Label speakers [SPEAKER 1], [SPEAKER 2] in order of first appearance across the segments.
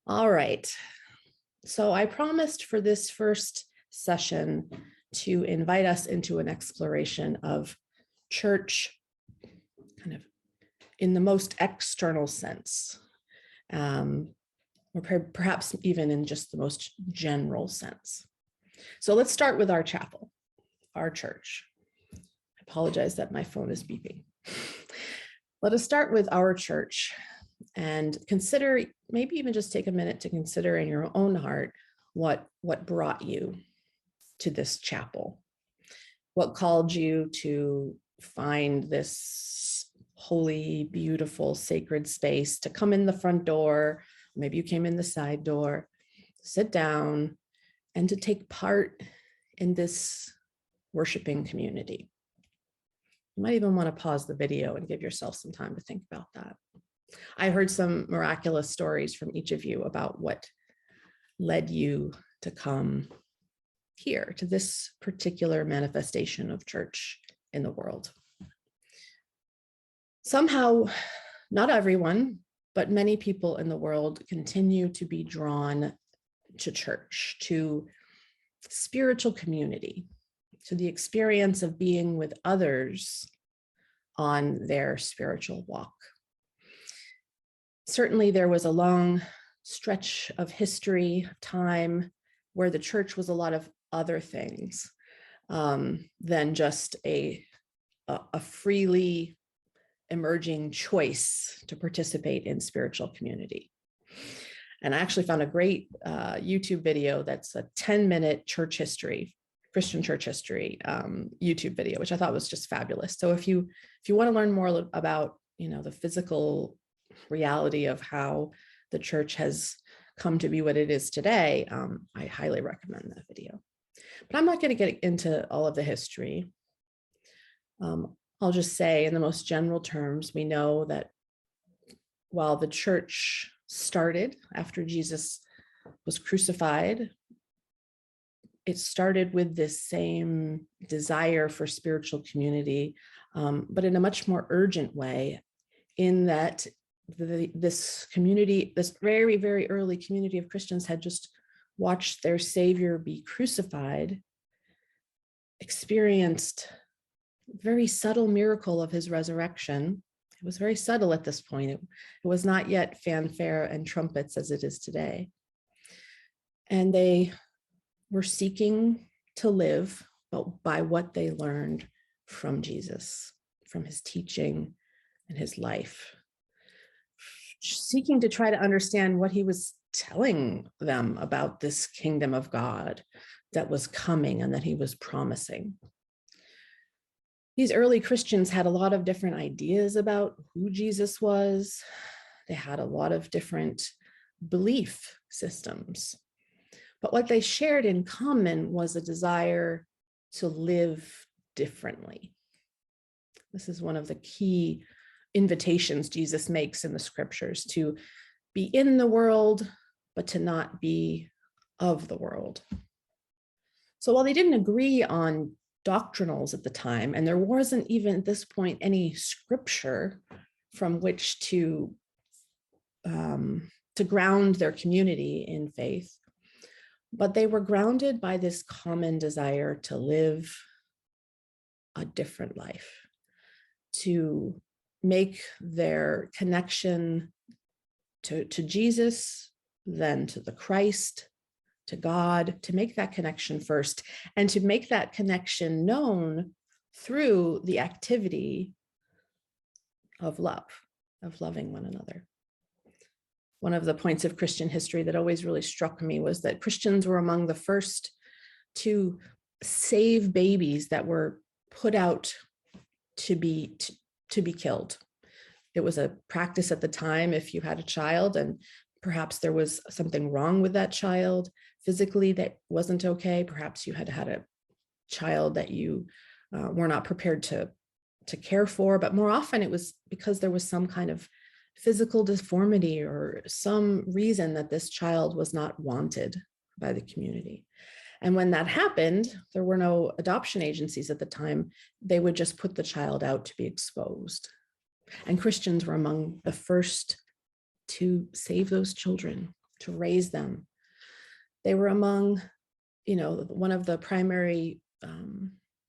[SPEAKER 1] All right. So I promised for this first session to invite us into an exploration of church kind of in the most external sense, or perhaps even in just the most general sense. So let's start with our chapel, our church. I apologize that my phone is beeping. Let us start with our church and consider, maybe even just take a minute to consider in your own heart what brought you to this chapel, what called you to find this holy, beautiful, sacred space, to come in the front door. Maybe you came in the side door, sit down, and to take part in this worshiping community. You might even want to pause the video and give yourself some time to think about that. I heard some miraculous stories from each of you about what led you to come here to this particular manifestation of church in the world. Somehow, not everyone, but many people in the world continue to be drawn to church, to spiritual community, to the experience of being with others on their spiritual walk. Certainly, there was a long stretch of history, time, where the church was a lot of other things than just a freely emerging choice to participate in spiritual community. And I actually found a great YouTube video that's a 10-minute church history, Christian church history YouTube video, which I thought was just fabulous. So if you want to learn more about, the physical reality of how the church has come to be what it is today, I highly recommend that video. But I'm not going to get into all of the history. I'll just say in the most general terms, we know that while the church started after Jesus was crucified, it started with this same desire for spiritual community, but in a much more urgent way, in that this community, this very, very early community of Christians had just watched their Savior be crucified, experienced very subtle miracle of his resurrection. It was very subtle at this point. It was not yet fanfare and trumpets as it is today. And they were seeking to live by what they learned from Jesus, from his teaching and his life, seeking to try to understand what he was telling them about this kingdom of God that was coming and that he was promising. These early Christians had a lot of different ideas about who Jesus was. They had a lot of different belief systems. But what they shared in common was a desire to live differently. This is one of the key invitations Jesus makes in the scriptures, to be in the world, but to not be of the world. So while they didn't agree on doctrinals at the time, and there wasn't even at this point any scripture from which to ground their community in faith, but they were grounded by this common desire to live a different life, to make their connection to Jesus, then to the Christ, to God, to make that connection first, and to make that connection known through the activity of love, of loving one another. One of the points of Christian history that always really struck me was that Christians were among the first to save babies that were put out to be killed. It was a practice at the time. If you had a child and perhaps there was something wrong with that child physically that wasn't okay, perhaps you had a child that you were not prepared to care for, but more often it was because there was some kind of physical deformity or some reason that this child was not wanted by the community. And when that happened, there were no adoption agencies at the time. They would just put the child out to be exposed. And Christians were among the first to save those children, to raise them. They were among, one of the primary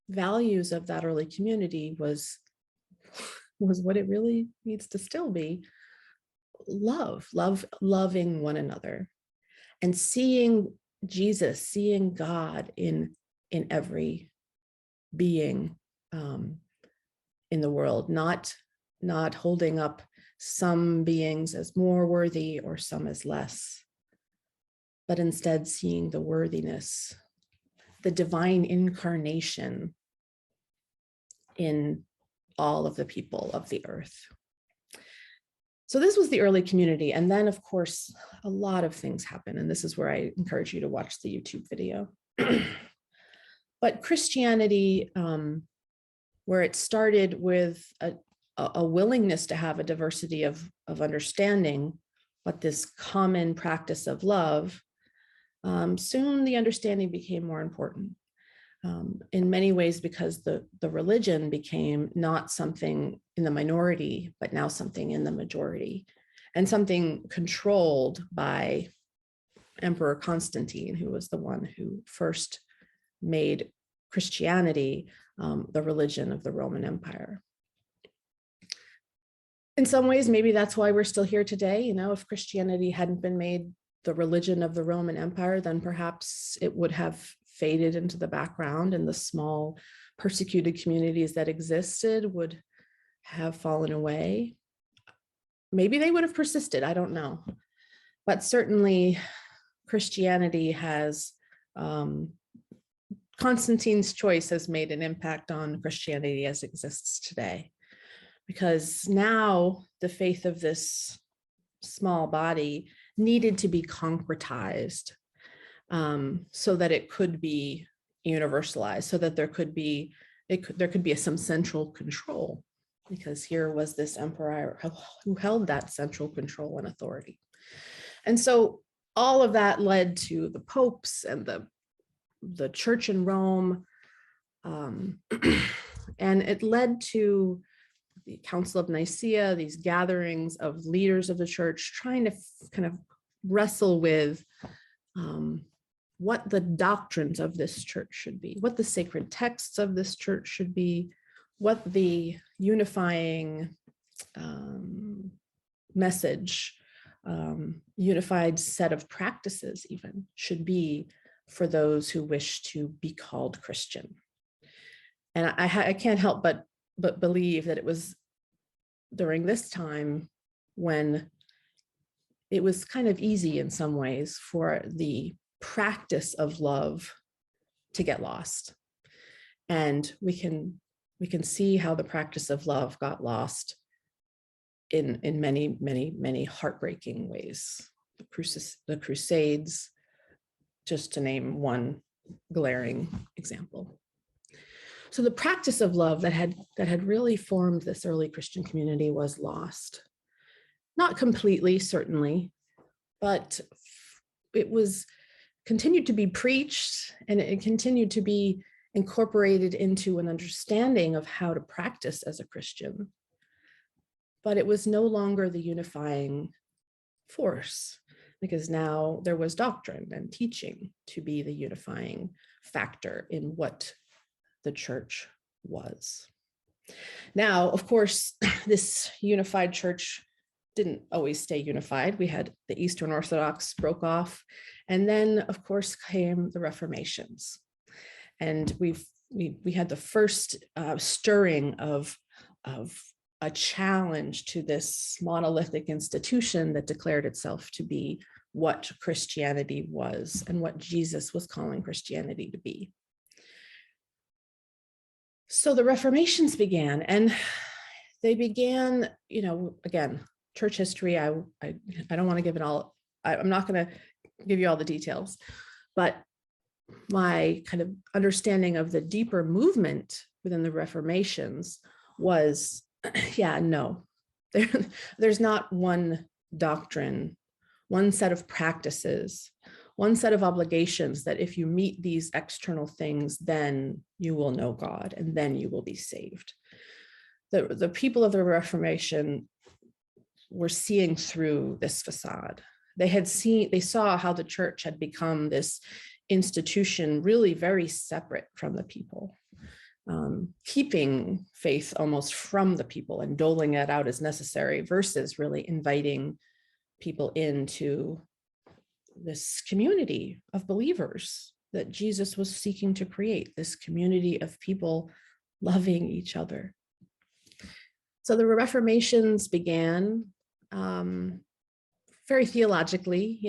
[SPEAKER 1] values of that early community was what it really needs to still be: loving one another, and seeing Jesus, seeing God in every being in the world, not holding up some beings as more worthy or some as less, but instead seeing the worthiness, the divine incarnation in all of the people of the earth. So this was the early community. And then, of course, a lot of things happen. And this is where I encourage you to watch the YouTube video. But Christianity, where it started with a willingness to have a diversity of understanding, but this common practice of love, soon the understanding became more important. In many ways, because the religion became not something in the minority, but now something in the majority, and something controlled by Emperor Constantine, who was the one who first made Christianity the religion of the Roman Empire. In some ways, maybe that's why we're still here today. If Christianity hadn't been made the religion of the Roman Empire, then perhaps it would have faded into the background, and the small persecuted communities that existed would have fallen away. Maybe they would have persisted, I don't know. But certainly Christianity has, Constantine's choice has made an impact on Christianity as it exists today, because now the faith of this small body needed to be concretized, so that it could be universalized, so that there could be some central control, because here was this emperor who held that central control and authority. And so all of that led to the popes and the church in Rome, and it led to the Council of Nicaea, these gatherings of leaders of the church trying to kind of wrestle with what the doctrines of this church should be, what the sacred texts of this church should be, what the unifying message, unified set of practices even should be for those who wish to be called Christian. And I can't help but believe that it was during this time when it was kind of easy in some ways for the practice of love to get lost. And we can see how the practice of love got lost in many, many, many heartbreaking ways. The Crusades, just to name one glaring example. So the practice of love that had really formed this early Christian community was lost. Not completely, certainly, but it was continued to be preached, and it continued to be incorporated into an understanding of how to practice as a Christian. But it was no longer the unifying force, because now there was doctrine and teaching to be the unifying factor in what the church was. Now, of course, this unified church didn't always stay unified. We had the Eastern Orthodox broke off, and then, of course, came the Reformations. And we had the first stirring of a challenge to this monolithic institution that declared itself to be what Christianity was and what Jesus was calling Christianity to be. So the Reformations began, and they began, again, church history. I don't want to give it all. I'm not going to give you all the details, but my kind of understanding of the deeper movement within the Reformations was, there's not one doctrine, one set of practices, one set of obligations that if you meet these external things, then you will know God and then you will be saved. The people of the Reformation were seeing through this facade. They saw how the church had become this institution really very separate from the people, keeping faith almost from the people and doling it out as necessary versus really inviting people into this community of believers that Jesus was seeking to create, this community of people loving each other. So the Reformations began very theologically,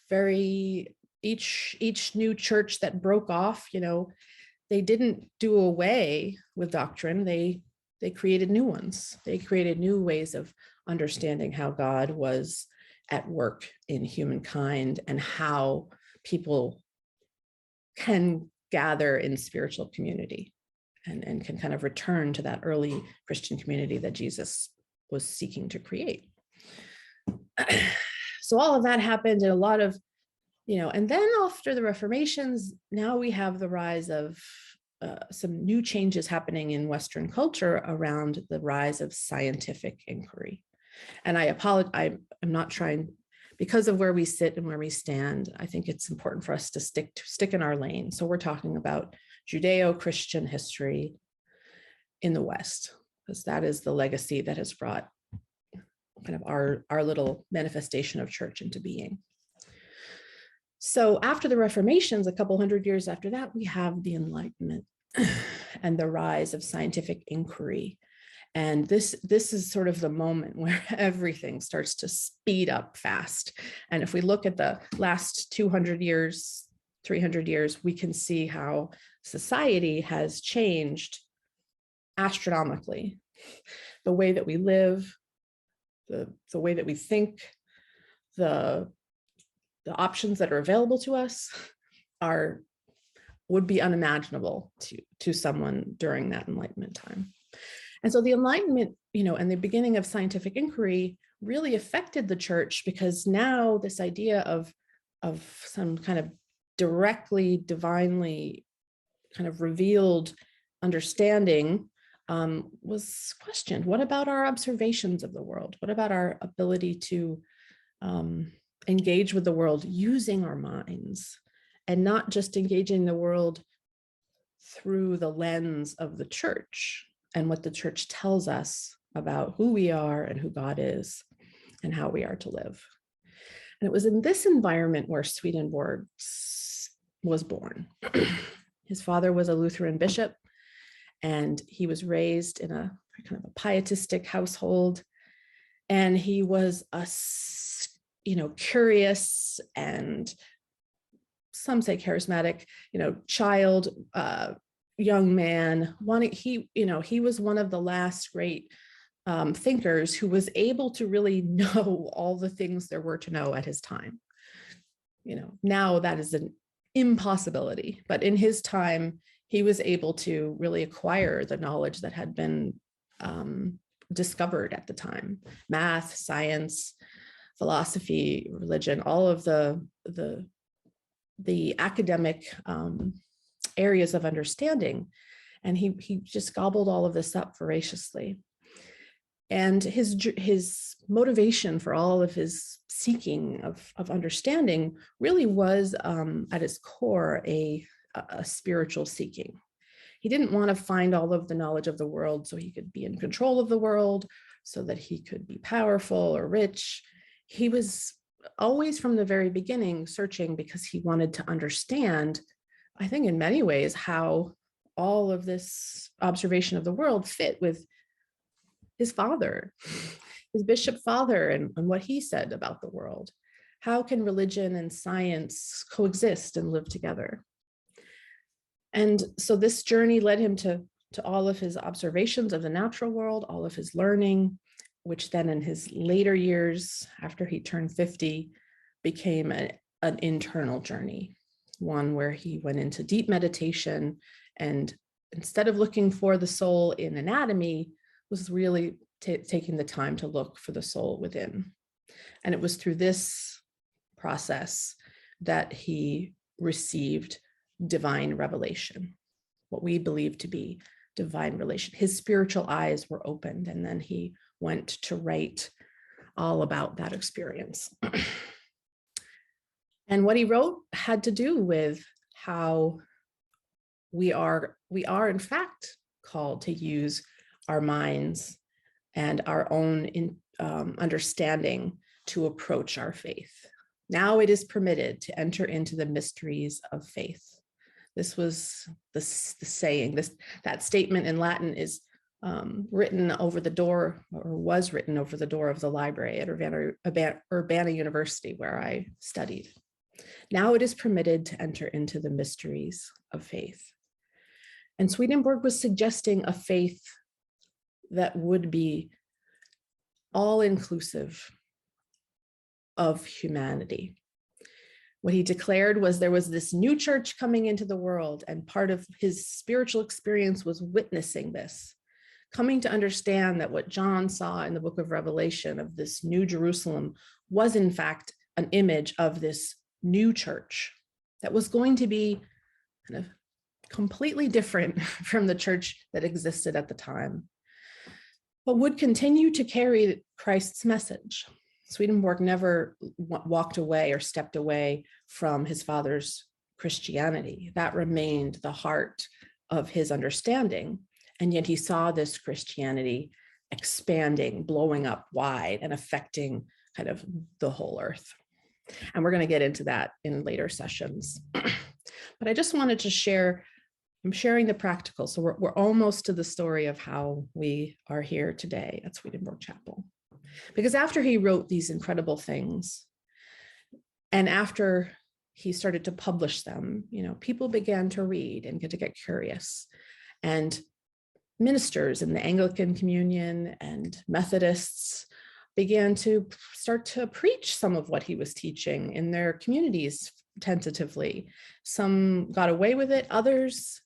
[SPEAKER 1] very each new church that broke off, they didn't do away with doctrine. They created new ones. They created new ways of understanding how God was at work in humankind and how people can gather in spiritual community and can kind of return to that early Christian community that Jesus was seeking to create. So all of that happened, and a lot of, and then after the Reformations, now we have the rise of some new changes happening in Western culture around the rise of scientific inquiry. And I apologize, I'm not trying, because of where we sit and where we stand, I think it's important for us to stick in our lane. So we're talking about Judeo-Christian history in the West, because that is the legacy that has brought kind of our little manifestation of church into being. So after the Reformations, a couple hundred years after that, we have the Enlightenment and the rise of scientific inquiry. And this is sort of the moment where everything starts to speed up fast. And if we look at the last 200 years, 300 years, we can see how society has changed astronomically. The way that we live, the way that we think, the options that are available to us would be unimaginable to someone during that Enlightenment time. And so the Enlightenment, and the beginning of scientific inquiry really affected the church, because now this idea of some kind of directly, divinely kind of revealed understanding was questioned. What about our observations of the world? What about our ability to engage with the world using our minds, and not just engaging the world through the lens of the church and what the church tells us about who we are and who God is and how we are to live? And it was in this environment where Swedenborg was born. His father was a Lutheran bishop, and he was raised in a kind of a pietistic household. And he was a, curious and some say charismatic, child, young man. He was one of the last great thinkers who was able to really know all the things there were to know at his time. Now that is an impossibility, but in his time, he was able to really acquire the knowledge that had been discovered at the time: math, science, philosophy, religion, all of the academic areas of understanding. And he just gobbled all of this up voraciously. And his motivation for all of his seeking of understanding really was at its core a spiritual seeking. He didn't want to find all of the knowledge of the world so he could be in control of the world, so that he could be powerful or rich. He was always from the very beginning searching because he wanted to understand, I think in many ways, how all of this observation of the world fit with his father, his bishop father, and what he said about the world. How can religion and science coexist and live together? And so this journey led him to all of his observations of the natural world, all of his learning, which then in his later years, after he turned 50, became an internal journey, one where he went into deep meditation, and instead of looking for the soul in anatomy, was really taking the time to look for the soul within. And it was through this process that he received divine revelation, what we believe to be divine revelation. His spiritual eyes were opened, and then he went to write all about that experience. And what he wrote had to do with how we are in fact called to use our minds and our own understanding to approach our faith. Now it is permitted to enter into the mysteries of faith. This was the saying. That statement in Latin is written over the door, or was written over the door of the library at Urbana University, where I studied. Now it is permitted to enter into the mysteries of faith. And Swedenborg was suggesting a faith that would be all-inclusive of humanity. What he declared was there was this new church coming into the world, and part of his spiritual experience was witnessing this, coming to understand that what John saw in the book of Revelation of this new Jerusalem was in fact an image of this new church that was going to be kind of completely different from the church that existed at the time, but would continue to carry Christ's message. Swedenborg never walked away or stepped away from his father's Christianity. That remained the heart of his understanding. And yet he saw this Christianity expanding, blowing up wide, and affecting kind of the whole earth. And we're going to get into that in later sessions. But I just wanted to share, I'm sharing the practical. So we're almost to the story of how we are here today at Swedenborg Chapel. Because after he wrote these incredible things, and after he started to publish them, people began to read and to get curious. And ministers in the Anglican Communion and Methodists began to start to preach some of what he was teaching in their communities tentatively. Some got away with it, others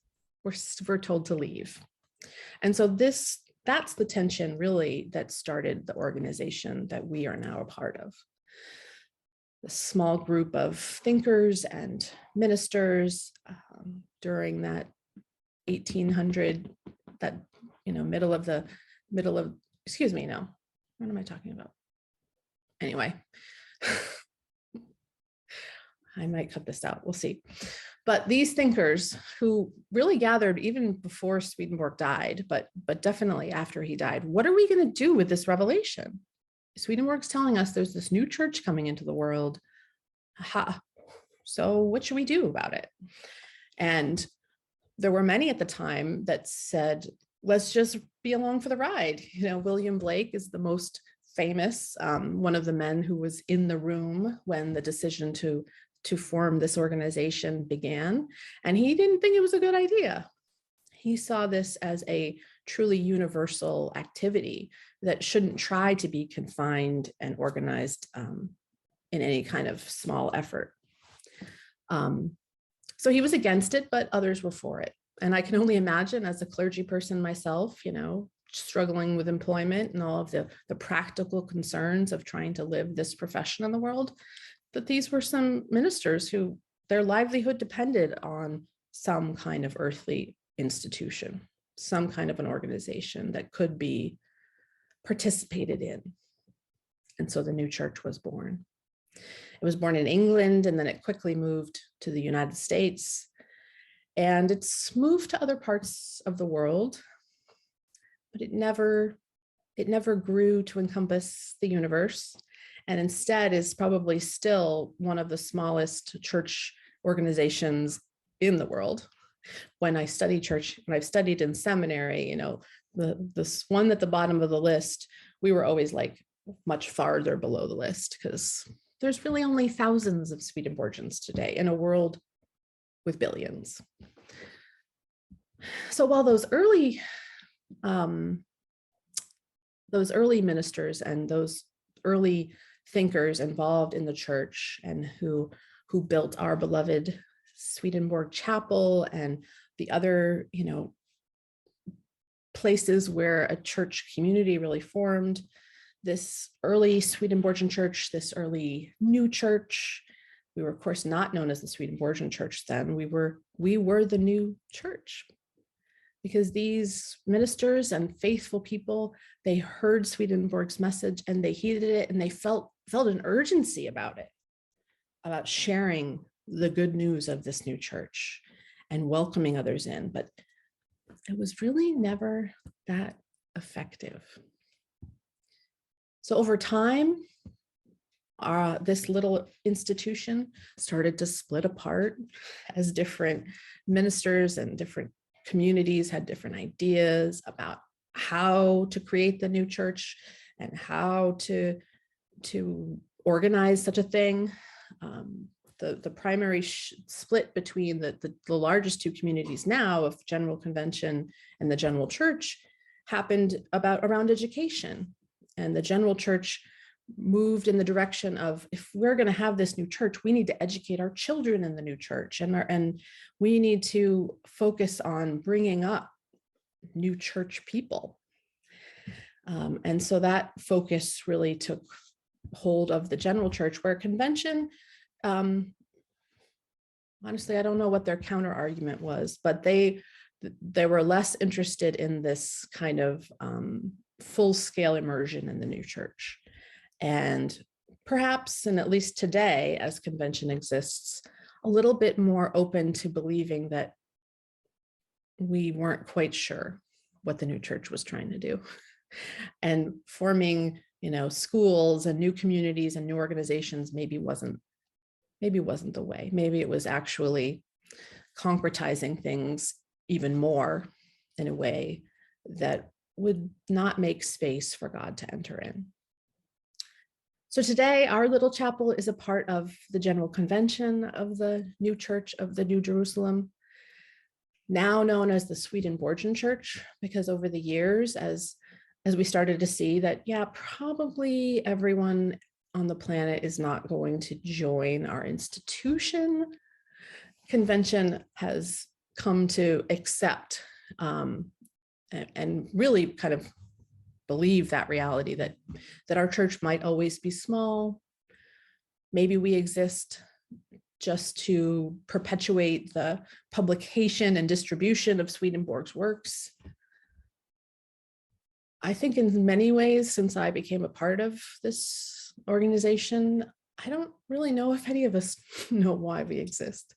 [SPEAKER 1] were told to leave. And so that's the tension really that started the organization that we are now a part of. The small group of thinkers and ministers during that 1800, that excuse me, no, what am I talking about? Anyway, I might cut this out, we'll see. But these thinkers who really gathered even before Swedenborg died, but definitely after he died, what are we going to do with this revelation? Swedenborg's telling us there's this new church coming into the world. Aha. So what should we do about it? And there were many at the time that said, let's just be along for the ride. William Blake is the most famous, one of the men who was in the room when the decision to form this organization began. And he didn't think it was a good idea. He saw this as a truly universal activity that shouldn't try to be confined and organized in any kind of small effort. So he was against it, but others were for it. And I can only imagine, as a clergy person myself, struggling with employment and all of the practical concerns of trying to live this profession in the world, that these were some ministers who their livelihood depended on some kind of earthly institution, some kind of an organization that could be participated in. And so the new church was born. It was born in England, and then it quickly moved to the United States. And it's moved to other parts of the world, but it never grew to encompass the universe. And instead is probably still one of the smallest church organizations in the world. When I study church, when I've studied in seminary, this one at the bottom of the list, we were always like much farther below the list, because there's really only thousands of Swedenborgians today in a world with billions. So while those early ministers and those early thinkers involved in the church and who built our beloved Swedenborg Chapel and the other, places where a church community really formed, this early Swedenborgian church, this early new church, we were of course not known as the Swedenborgian church then. We were the new church, because these ministers and faithful people, they heard Swedenborg's message and they heeded it, and they felt an urgency about it. about sharing the good news of this new church and welcoming others in, but it was really never that effective. So over time, this little institution started to split apart as different ministers and different communities had different ideas about how to create the new church and how to organize such a thing. The primary split between the largest two communities now of General Convention and the General Church happened around education. And the General Church moved in the direction of, if we're going to have this new church, we need to educate our children in the new church, and we need to focus on bringing up new church people. And so that focus really took hold of the General Church, where Convention, honestly, I don't know what their counter argument was, but they were less interested in this kind of full-scale immersion in the new church. And perhaps, and at least today, as Convention exists, a little bit more open to believing that we weren't quite sure what the new church was trying to do. And forming, schools and new communities and new organizations maybe wasn't the way. Maybe it was actually concretizing things even more in a way that would not make space for God to enter in. So today, our little chapel is a part of the General Convention of the New Church of the New Jerusalem, now known as the Swedenborgian Church, because over the years, as we started to see that, yeah, probably everyone on the planet is not going to join our institution, Convention has come to accept and really kind of believe that reality that our church might always be small. Maybe we exist just to perpetuate the publication and distribution of Swedenborg's works. I think in many ways, since I became a part of this organization, I don't really know if any of us know why we exist,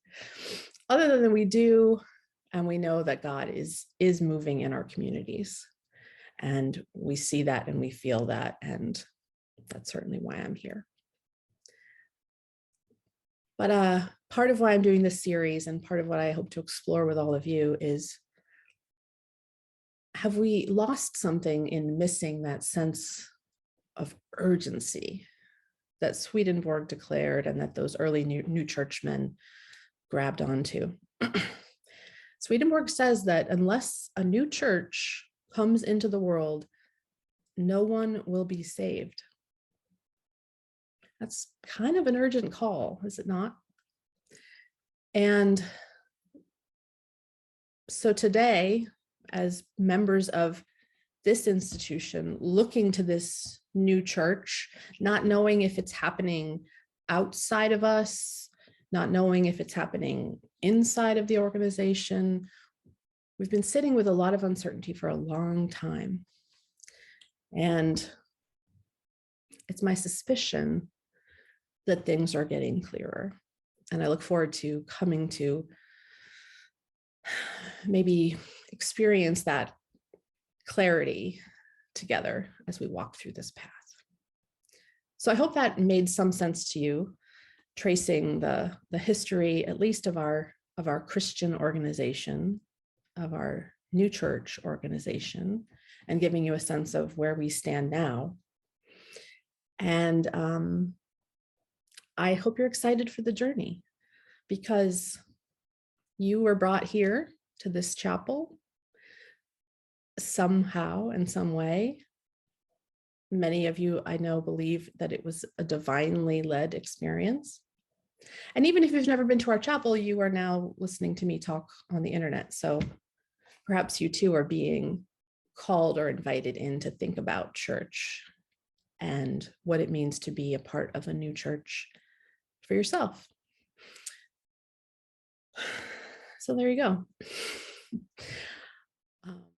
[SPEAKER 1] other than we do, and we know that God is moving in our communities. And we see that and we feel that, and that's certainly why I'm here. But part of why I'm doing this series and part of what I hope to explore with all of you is, have we lost something in missing that sense of urgency that Swedenborg declared and that those early new churchmen grabbed onto? Swedenborg says that unless a new church comes into the world, no one will be saved. That's kind of an urgent call, is it not? And so today, as members of this institution, looking to this new church, not knowing if it's happening outside of us, not knowing if it's happening inside of the organization, we've been sitting with a lot of uncertainty for a long time. And it's my suspicion that things are getting clearer. And I look forward to coming to maybe experience that clarity together as we walk through this path. So I hope that made some sense to you, tracing the history, at least of our Christian organization, of our new church organization, and giving you a sense of where we stand now. And I hope you're excited for the journey, because you were brought here to this chapel somehow, in some way. Many of you, I know, believe that it was a divinely led experience. And even if you've never been to our chapel, you are now listening to me talk on the internet. So perhaps you too are being called or invited in to think about church and what it means to be a part of a new church for yourself. So there you go.